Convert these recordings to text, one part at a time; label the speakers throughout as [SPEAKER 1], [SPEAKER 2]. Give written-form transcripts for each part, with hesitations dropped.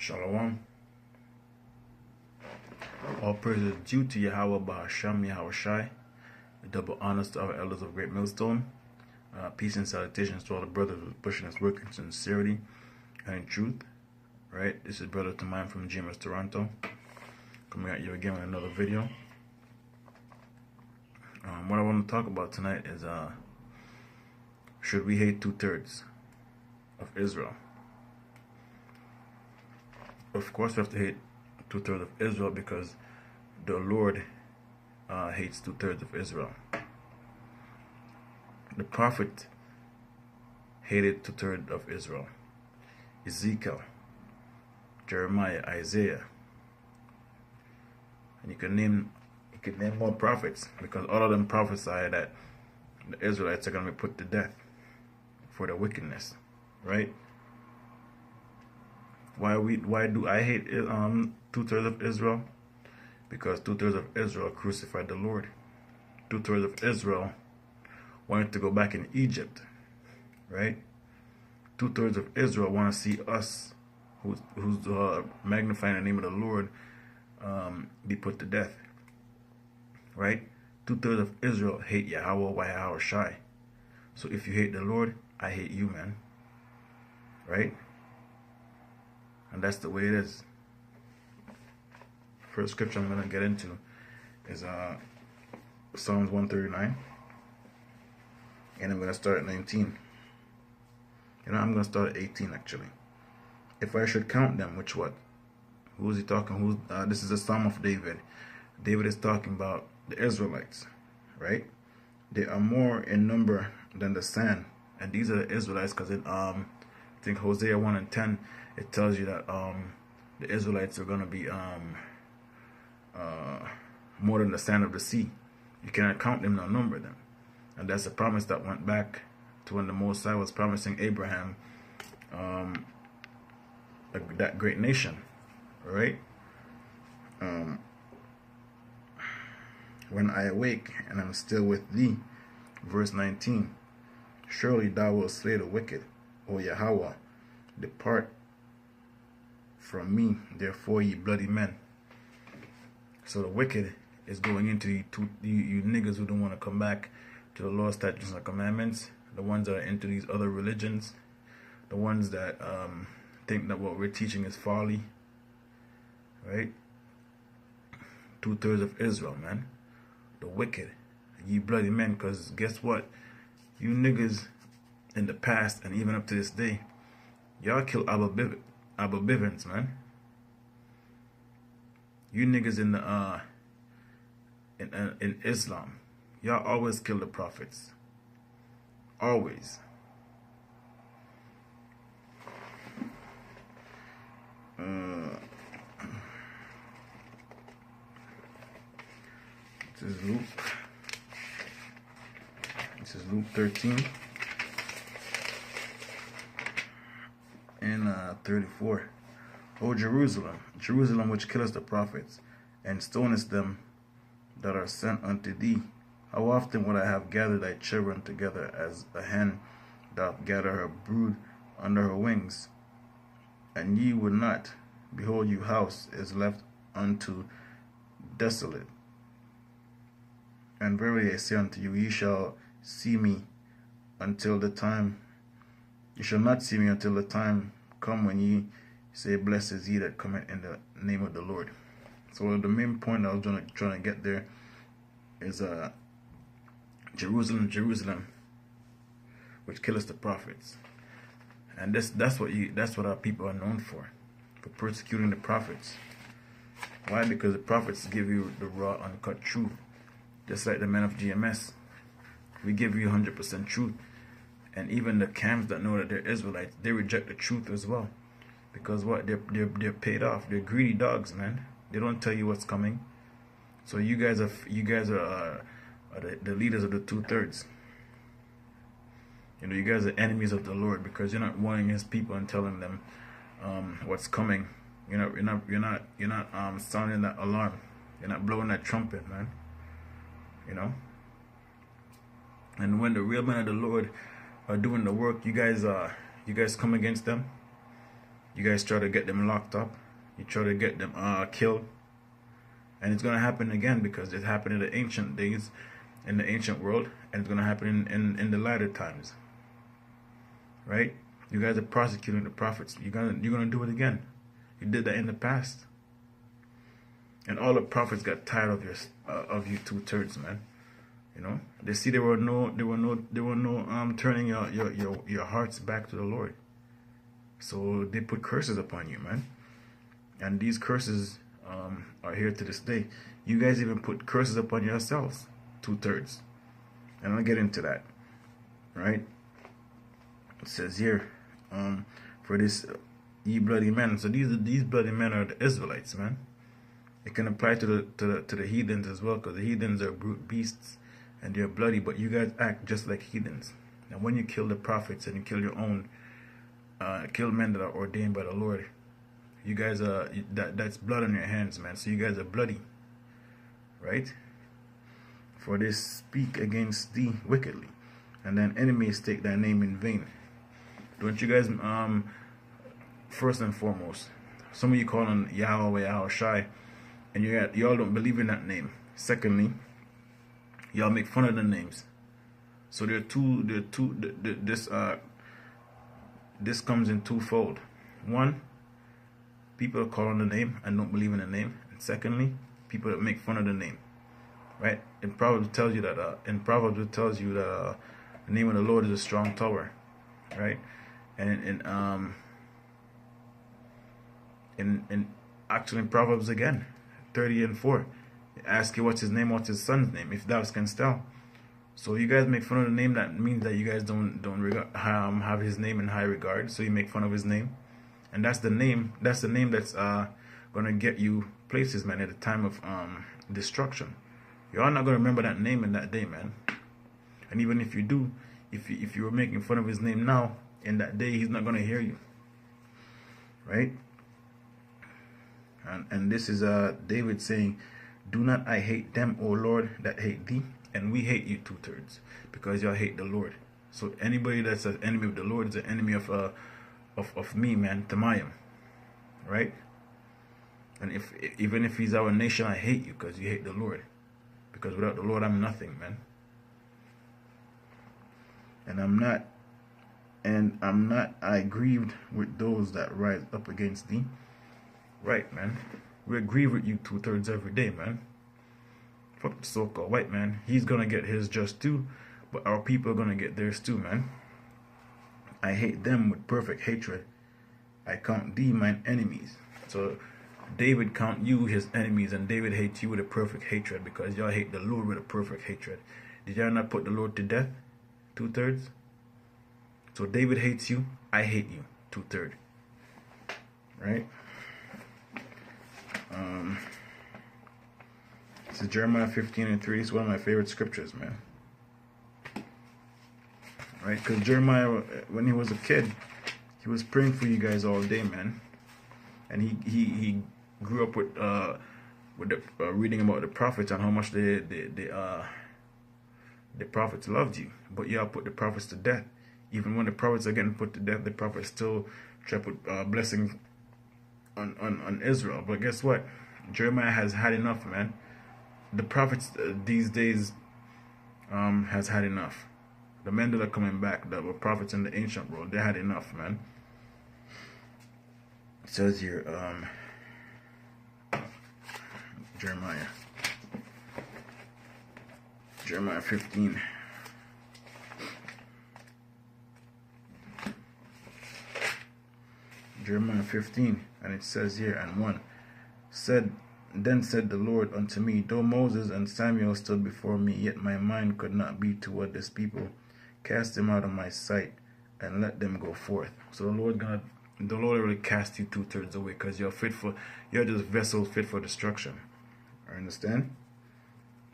[SPEAKER 1] Shalom. All praise is due to Yahweh Bahasham Yahweh Shai. Double honors to our elders of Great Millstone. Peace and salutations to all the brothers who pushing this work in sincerity and in truth. Right? This is Brother Tamine from GMS Toronto. Coming at you again with another video. What I want to talk about tonight is should we hate 2/3 of Israel? Of course we have to hate 2/3 of Israel because the Lord hates 2/3 of Israel. The prophet hated 2/3 of Israel. Ezekiel, Jeremiah, Isaiah. And you can name more prophets, because all of them prophesy that the Israelites are going to be put to death for their wickedness, right? Why do I hate 2/3 of Israel? Because 2/3 of Israel crucified the Lord. 2/3 of Israel wanted to go back in Egypt, right? 2/3 of Israel want to see us, who's magnifying the name of the Lord, be put to death, right? 2/3 of Israel hate Yahweh Yahweh Shai. So if you hate the Lord, I hate you, man, right? And that's the way it is. First scripture I'm going to get into is Psalms 139. And I'm going to start at 19. I'm going to start at 18 actually. If I should count them, which what? Who is he talking? This is a Psalm of David. David is talking about the Israelites, right? They are more in number than the sand. And these are the Israelites, because in I think Hosea 1 and 10, it tells you that the Israelites are going to be more than the sand of the sea. You cannot count them nor number them. And that's a promise that went back to when the Most High was promising Abraham that great nation, right? When I awake and am still with thee, verse 19, surely thou wilt slay the wicked, O Yahweh, depart from me, therefore, ye bloody men. So the wicked is going into you niggas who don't want to come back to the law, statutes, and commandments, the ones that are into these other religions, the ones that think that what we're teaching is folly, right? 2/3 of Israel, man. The wicked, ye bloody men, because guess what? You niggas in the past and even up to this day, y'all kill Abba Bivens, man. You niggas in the in Islam, y'all always kill the prophets. Always. This is Luke 13 and 34. O Jerusalem, Jerusalem, which killest the prophets, and stonest them that are sent unto thee, how often would I have gathered thy children together, as a hen doth gather her brood under her wings, and ye would not. Behold, your house is left unto desolate. And verily I say unto you, ye shall see me until the time. You shall not see me until the time come when ye say, blessed is he that cometh in the name of the Lord. So the main point I was trying to get there is Jerusalem, Jerusalem, which killeth the prophets. And that's what our people are known for persecuting the prophets. Why? Because the prophets give you the raw, uncut truth. Just like the men of GMS, we give you 100% truth. And even the camps that know that they're Israelites, they reject the truth as well. Because what? They're paid off. They're greedy dogs, man. They don't tell you what's coming. So you guys are the leaders of the 2/3. You guys are enemies of the Lord, because you're not warning His people and telling them what's coming. You're not sounding that alarm. You're not blowing that trumpet, man. And when the real men of the Lord are doing the work, you guys come against them. You guys try to get them locked up. You try to get them killed. And it's going to happen again, because it happened in the ancient days, in the ancient world, and it's going to happen in the latter times. Right? You guys are prosecuting the prophets. You're gonna do it again. You did that in the past. And all the prophets got tired of you 2/3, man. You know, they see there were no turning your hearts back to the Lord. So they put curses upon you, man. And these curses are here to this day. You guys even put curses upon yourselves, 2/3. And I'll get into that. Right? It says here, for this ye bloody men. So these bloody men are the Israelites, man. It can apply to the heathens as well, because the heathens are brute beasts and they're bloody, but you guys act just like heathens. And when you kill the prophets and you kill your own, kill men that are ordained by the Lord, you guys are that's blood on your hands, man. So you guys are bloody, right? For they speak against thee wickedly, and thine enemies take thy name in vain. Don't you guys, first and foremost, some of you call on Yahweh, Yahushai, and y'all don't believe in that name. Secondly, y'all make fun of the names. So this comes in twofold. One, people call on the name and don't believe in the name. And secondly, people that make fun of the name. Right? In Proverbs it tells you that the name of the Lord is a strong tower. Right? And actually in Proverbs again, 30:4, they ask you what's his name, what's his son's name, if thou canst tell. So you guys make fun of the name, that means that you guys don't have his name in high regard. So you make fun of his name, and that's the name that's gonna get you places, man, at the time of destruction. You're not gonna remember that name in that day, man. And even if you do, if you were making fun of his name now, in that day, he's not gonna hear you, right? And this is David saying, "Do not I hate them, O Lord, that hate thee?" And we hate you 2/3 because y'all hate the Lord. So anybody that's an enemy of the Lord is an enemy of me, man, Tamayim, right? And even if he's our nation, I hate you because you hate the Lord. Because without the Lord, I'm nothing, man. And I'm not I grieved with those that rise up against thee. Right, man. We agree with you 2/3 every day, man. Fuck the so-called white man. He's gonna get his just too, but our people are gonna get theirs too, man. I hate them with perfect hatred. I count thee mine enemies. So David count you his enemies, and David hates you with a perfect hatred because y'all hate the Lord with a perfect hatred. Did y'all not put the Lord to death? 2/3. So David hates you. I hate you 2/3. Right? This is Jeremiah 15:3. It's one of my favorite scriptures, man. Right? Because Jeremiah, when he was a kid, he was praying for you guys all day, man. And he grew up with the reading about the prophets and how much the prophets loved you. But y'all put the prophets to death. Even when the prophets are getting put to death, the prophets still try to put blessings on Israel. But guess what? Jeremiah has had enough, man. The prophets these days has had enough. The men that are coming back, that were prophets in the ancient world, they had enough, man. It says here, Jeremiah 15. Jeremiah 15, and it says here, and 1, Then said the Lord unto me, Though Moses and Samuel stood before me, yet my mind could not be toward this people. Cast them out of my sight, and let them go forth. So the Lord already cast you 2/3 away, because you're just vessels fit for destruction. I understand?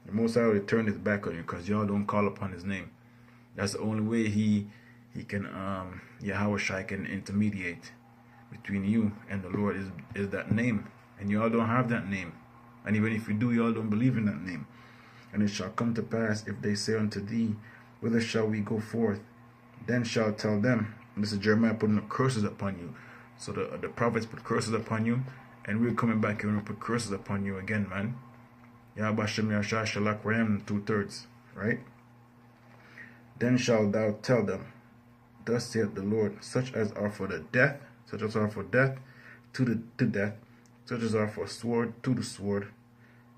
[SPEAKER 1] The Most High already turned his back on you, because y'all don't call upon his name. That's the only way he can Yahushai can intermediate between you and the Lord is that name. And y'all don't have that name. And even if you do, y'all don't believe in that name. And it shall come to pass, if they say unto thee, Whither shall we go forth? Then shall tell them, and this is Jeremiah putting the curses upon you. So the prophets put curses upon you, and we're coming back here and we put curses upon you again, man. Yahbashem Yashah Shalak Ram 2/3, right? Then shalt thou tell them, thus saith the Lord, such as are for the death, such as are for death, to death, such as are for sword, to the sword,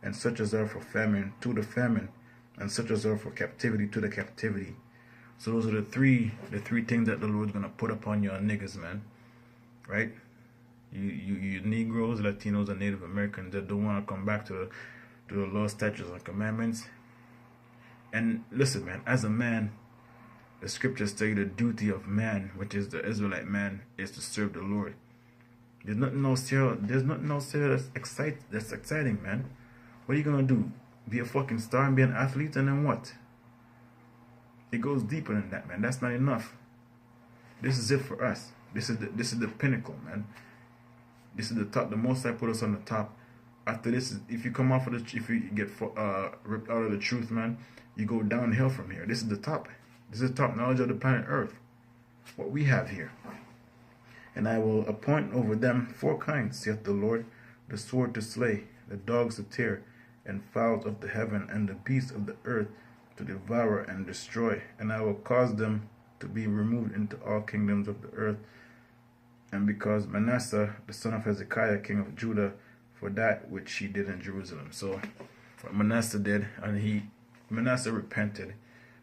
[SPEAKER 1] and such as are for famine, to the famine, and such as are for captivity, to the captivity. So those are the three things that the Lord's gonna put upon your niggas, man. Right? You Negroes, Latinos, and Native Americans that don't want to come back to the law, statutes, and commandments. And listen, man, as a man, the scriptures say the duty of man, which is the Israelite man, is to serve the Lord. There's nothing else here that's exciting, man. What are you gonna do? Be a fucking star and be an athlete, and then what? It goes deeper than that, man. That's not enough. This is it for us. This is the pinnacle, man. This is the top. The Most High put us on the top. After this, if you come off of if you get ripped out of the truth, man, you go downhill from here. This is the top. This is the top knowledge of the planet Earth. What we have here. And I will appoint over them 4 kinds, saith the Lord: the sword to slay, the dogs to tear, and fowls of the heaven, and the beasts of the earth to devour and destroy. And I will cause them to be removed into all kingdoms of the earth. And because Manasseh, the son of Hezekiah, king of Judah, for that which he did in Jerusalem. So what Manasseh did, and Manasseh repented,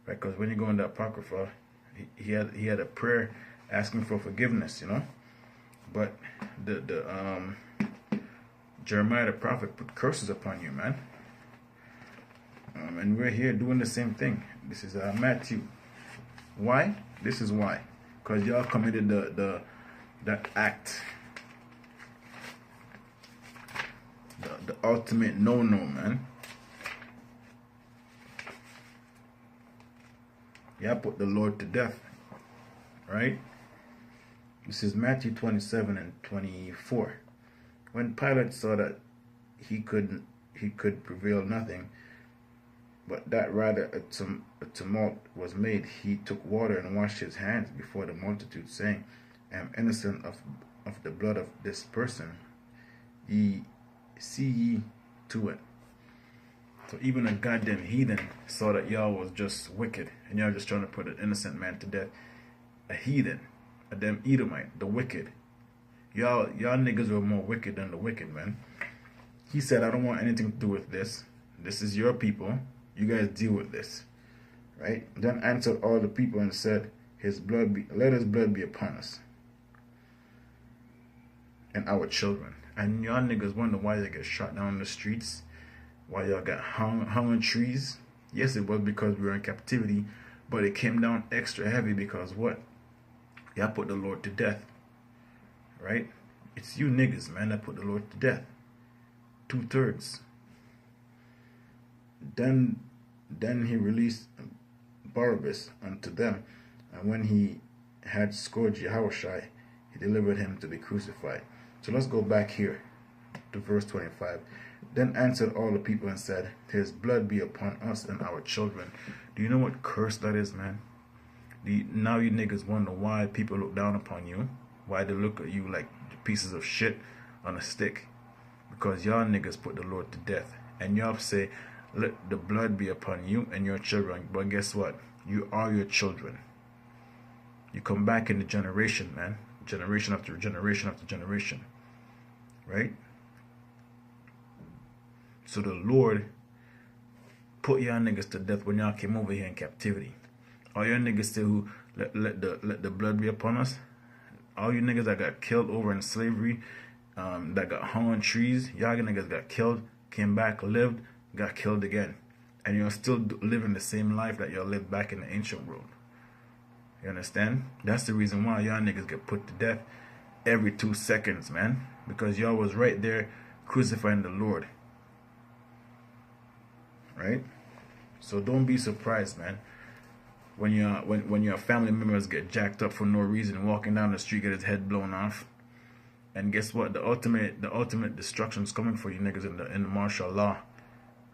[SPEAKER 1] right? Because when you go in the Apocrypha, he had a prayer asking for forgiveness, you know. But Jeremiah the prophet put curses upon you, man. And we're here doing the same thing. This is Matthew. Why? This is why. Because y'all committed that act. The ultimate no-no, man. Y'all put the Lord to death. Right? This is Matthew 27 and 24. When Pilate saw that he could prevail nothing, but that rather a tumult was made, he took water and washed his hands before the multitude, saying, I am innocent of the blood of this person. See ye to it. So even a goddamn heathen saw that y'all was just wicked, and y'all just trying to put an innocent man to death. A heathen, a damn Edomite, the wicked. Y'all niggas were more wicked than the wicked, man. He said, I don't want anything to do with this. This is your people. You guys deal with this. Right? Then answered all the people and said, let his blood be upon us and our children. And y'all niggas wonder why they get shot down in the streets, why y'all got hung on trees. Yes, it was because we were in captivity, but it came down extra heavy because what? Y'all put the Lord to death. Right? It's you niggas, man, that put the Lord to death. 2/3. Then he released Barabbas unto them, and when he had scourged Yahushua, he delivered him to be crucified. So let's go back here to verse 25. Then answered all the people and said, his blood be upon us and our children. Do you know what curse that is, man? Now you niggas wonder why people look down upon you, why they look at you like pieces of shit on a stick. Because y'all niggas put the Lord to death. And y'all say, let the blood be upon you and your children. But guess what? You are your children. You come back in the generation, man. Generation after generation after generation. Right? So the Lord put y'all niggas to death when y'all came over here in captivity. All y'all niggas still who let the blood be upon us. All you niggas that got killed over in slavery, that got hung on trees, y'all niggas got killed, came back, lived, got killed again. And you're still living the same life that y'all lived back in the ancient world. You understand? That's the reason why y'all niggas get put to death every 2 seconds, man. Because y'all was right there crucifying the Lord. Right? So don't be surprised, man. When your family members get jacked up for no reason, walking down the street, get his head blown off. And guess what? The ultimate destruction is coming for you niggas in the martial law.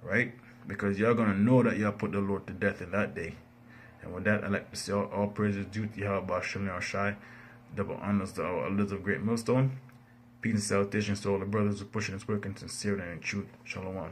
[SPEAKER 1] Right? Because y'all gonna know that y'all put the Lord to death in that day. And with that, I'd like to say all praises due to Yahweh Shem Shai. Double honors to our elders of Great Millstone. Peace and salutations to all the brothers who pushing this work in sincerity and in truth. Shalom.